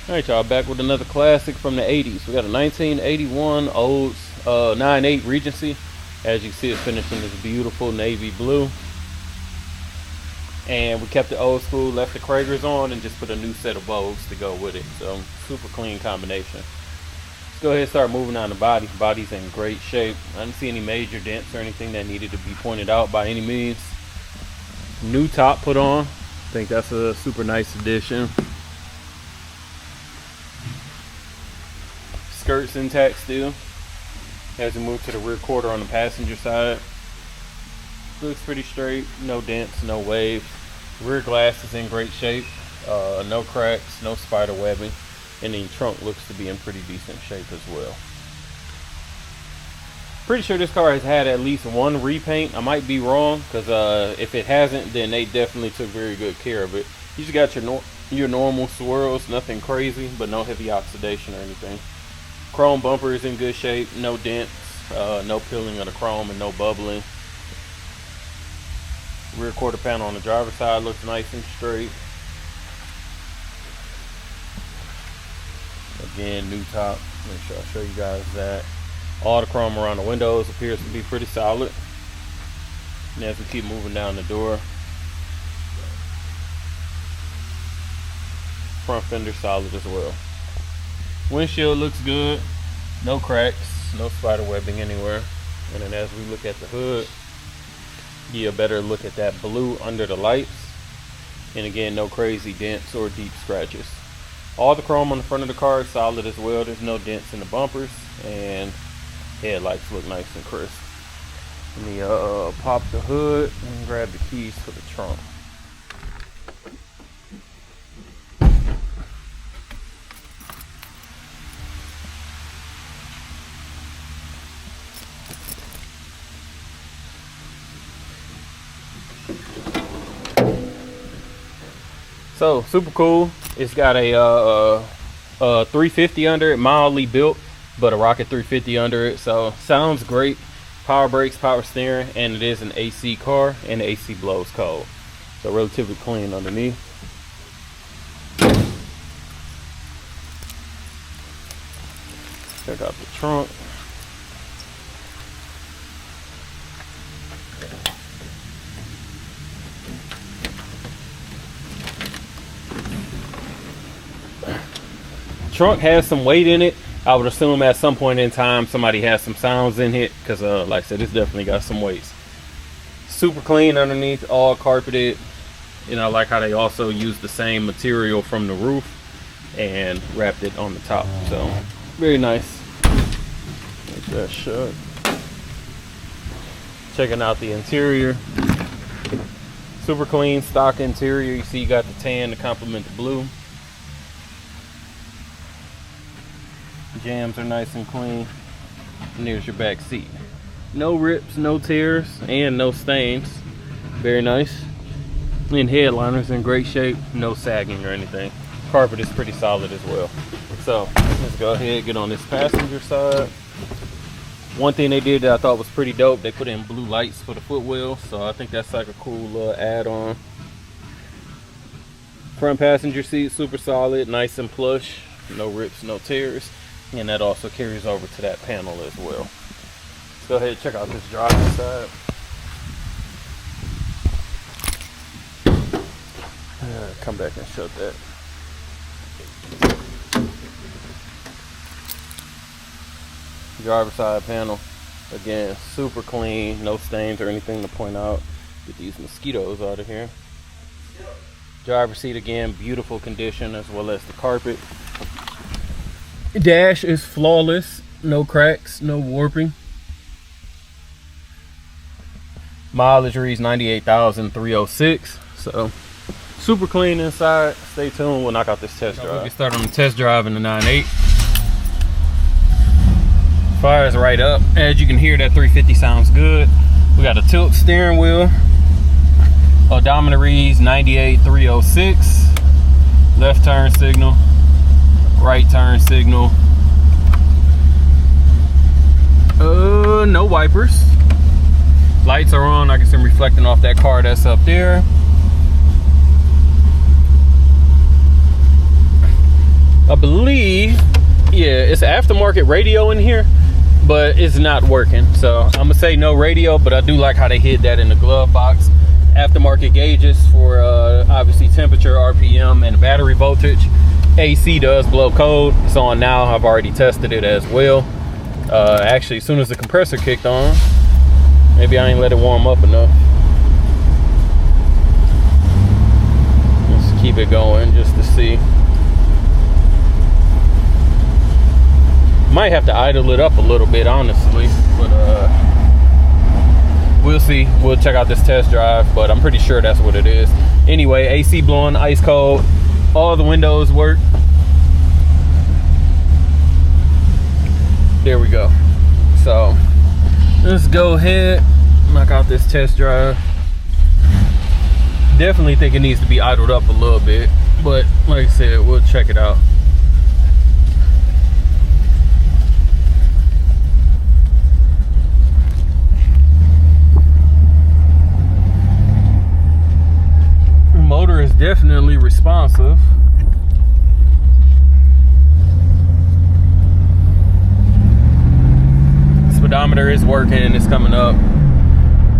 Alright y'all, back with another classic from the 80s. We got a 1981 Olds 9.8 Regency. As you can see, it's finished in this beautiful navy blue. And we kept it old school, left the Kragers on, and just put a new set of vogues to go with it. So, super clean combination. Let's go ahead and start moving on the body. Body's in great shape. I didn't see any major dents or anything that needed to be pointed out by any means. New top put on. I think that's a super nice addition. Skirts intact still. As we move to the rear quarter on the passenger side, looks pretty straight. No dents, no waves. Rear glass is in great shape. No cracks, no spider webbing, and the trunk looks to be in pretty decent shape as well. Pretty sure this car has had at least one repaint. I might be wrong, because if it hasn't, then they definitely took very good care of it. You just got your normal swirls, nothing crazy, but no heavy oxidation or anything. Chrome bumper is in good shape, no dents, no peeling of the chrome, and no bubbling. Rear quarter panel on the driver's side looks nice and straight. Again, new top. Make sure I show you guys that. All the chrome around the windows appears to be pretty solid. And as we keep moving down the door, front fender solid as well. Windshield looks good, no cracks, no spider webbing anywhere. And then as we look at the hood, get a better look at that blue under the lights. And again, no crazy dents or deep scratches. All the chrome on the front of the car is solid as well. There's no dents in the bumpers, and headlights look nice and crisp. Let me pop the hood and grab the keys for the trunk. So super cool. It's got a 350 under it, mildly built, but a rocket 350 under it. So sounds great. Power brakes, power steering, and it is an AC car, and the AC blows cold. So relatively clean underneath. Check out the trunk. Trunk has some weight in it. I would assume at some point in time somebody has some sounds in it, because like I said, it's definitely got some weights. Super clean underneath, all carpeted. You know, I like how they also used the same material from the roof and wrapped it on the top. So very nice. Make that shut. Checking out the interior. Super clean stock interior. You see you got the tan to complement the blue. Jams are nice and clean. And there's your back seat. No rips, no tears, and no stains. Very nice. And headliner's in great shape. No sagging or anything. Carpet is pretty solid as well. So let's go ahead and get on this passenger side. One thing they did that I thought was pretty dope, they put in blue lights for the footwell. So I think that's like a cool little add-on. Front passenger seat, super solid, nice and plush. No rips, no tears. And that also carries over to that panel as well. Let's go ahead and check out this driver's side. Come back and shut that. Driver's side panel. Again, super clean, no stains or anything to point out. Get these mosquitoes out of here. Driver's seat, again, beautiful condition, as well as the carpet. Dash is flawless, no cracks, no warping. Mileage reads 98,306. So super clean inside. Stay tuned, we'll knock out this test drive. We'll get started on the test drive in the 9.8. Fires right up. As you can hear, that 350 sounds good. We got a tilt steering wheel. Odometer reads 98,306. Left turn signal. Right turn signal. No wipers. Lights are on. I can see them reflecting off that car that's up there. I believe, yeah, it's aftermarket radio in here, but it's not working. So I'm gonna say no radio, but I do like how they hid that in the glove box. Aftermarket gauges for obviously temperature, RPM, and battery voltage. AC does blow cold. It's on now. I've already tested it as well. Actually, as soon as the compressor kicked on, maybe I ain't let it warm up enough. Let's keep it going just to see. Might have to idle it up a little bit, honestly, but we'll see. We'll check out this test drive, but I'm pretty sure that's what it is. Anyway, AC blowing ice cold. All the windows work. There we go. So let's go ahead, knock out this test drive. Definitely think it needs to be idled up a little bit, but like I said, we'll check it out. Motor is definitely responsive. Speedometer is working, it's coming up.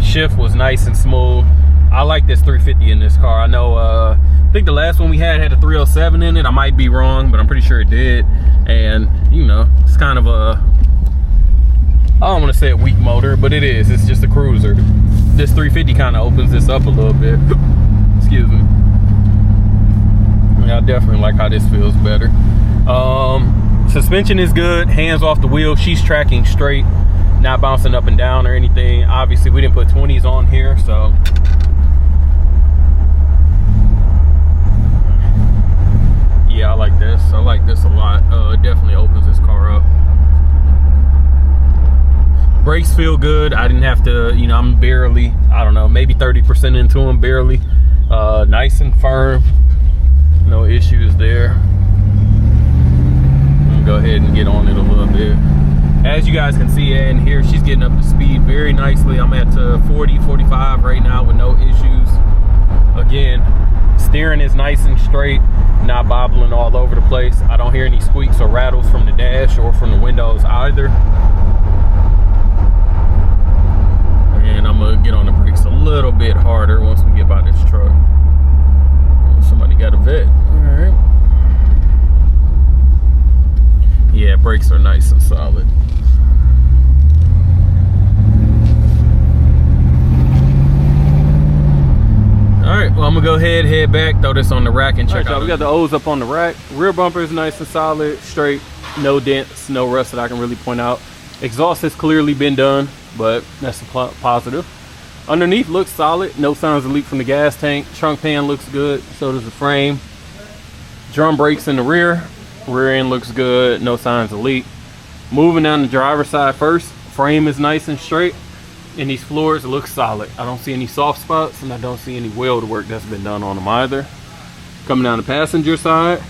Shift was nice and smooth. I like this 350 in this car. I know, I think the last one we had a 307 in it. I might be wrong, but I'm pretty sure it did. And you know, it's kind of a, I don't want to say a weak motor, but it is. It's just a cruiser. This 350 kind of opens this up a little bit. Excuse me. I definitely like how this feels better. Suspension is good. Hands off the wheel. She's tracking straight, not bouncing up and down or anything. Obviously, we didn't put 20s on here, so yeah, I like this. I like this a lot. It definitely opens this car up. Brakes feel good. I didn't have to, you know, I'm barely, I don't know, maybe 30% into them, barely. Nice and firm. No issues there. I'm gonna go ahead and get on it a little bit. As you guys can see in here, she's getting up to speed very nicely. I'm at 40, 45 right now with no issues. Again, steering is nice and straight, not bobbling all over the place. I don't hear any squeaks or rattles from the dash or from the windows either. And I'm gonna get on the brakes a little bit harder once we get by this truck. Somebody got a vet. All right. Yeah, brakes are nice and solid. All right, well, I'm gonna go ahead, head back, throw this on the rack and check out. We got the O's up on the rack. Rear bumper is nice and solid, straight, no dents, no rust that I can really point out. Exhaust has clearly been done, but that's a positive. Underneath looks solid, no signs of leak from the gas tank. Trunk pan looks good, so does the frame. Drum brakes in the rear. Rear end looks good, no signs of leak. Moving down the driver's side first, frame is nice and straight. And these floors look solid. I don't see any soft spots, and I don't see any weld work that's been done on them either. Coming down the passenger side,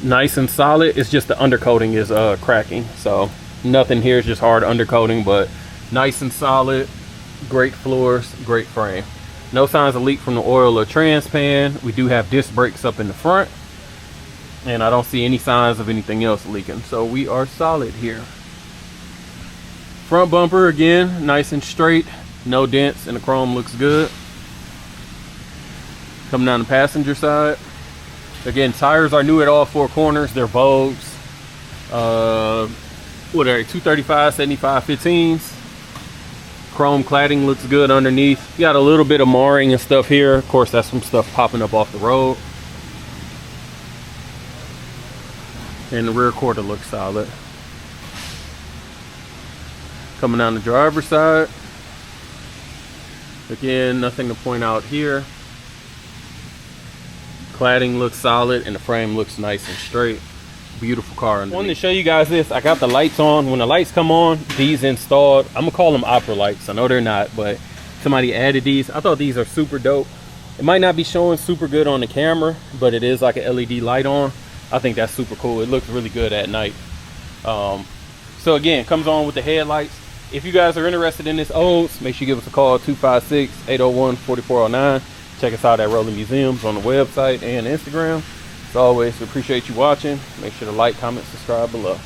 nice and solid. It's just the undercoating is cracking, so nothing here is just hard undercoating, but nice and solid. Great floors, great frame. No signs of leak from the oil or trans pan. We do have disc brakes up in the front, and I don't see any signs of anything else leaking, so we are solid here. Front bumper, again, nice and straight, no dents, and the chrome looks good. Coming down the passenger side, again, tires are new at all four corners. They're Vogues. What are they, 235 75 15s. Chrome cladding looks good underneath. You got a little bit of marring and stuff here. Of course, that's some stuff popping up off the road. And the rear quarter looks solid. Coming down the driver's side, again, nothing to point out here. Cladding looks solid and the frame looks nice and straight. Beautiful car underneath. I wanted to show you guys this. I got the lights on. When the lights come on, these installed. I'm gonna call them opera lights. I know they're not, but somebody added these. I thought these are super dope. It might not be showing super good on the camera, but it is like an LED light on. I think that's super cool. It looks really good at night. So again, comes on with the headlights. If you guys are interested in this Olds, make sure you give us a call, 256-801-4409. Check us out at Rolling Museums on the website and Instagram. As always, we appreciate you watching. Make sure to like, comment, subscribe below.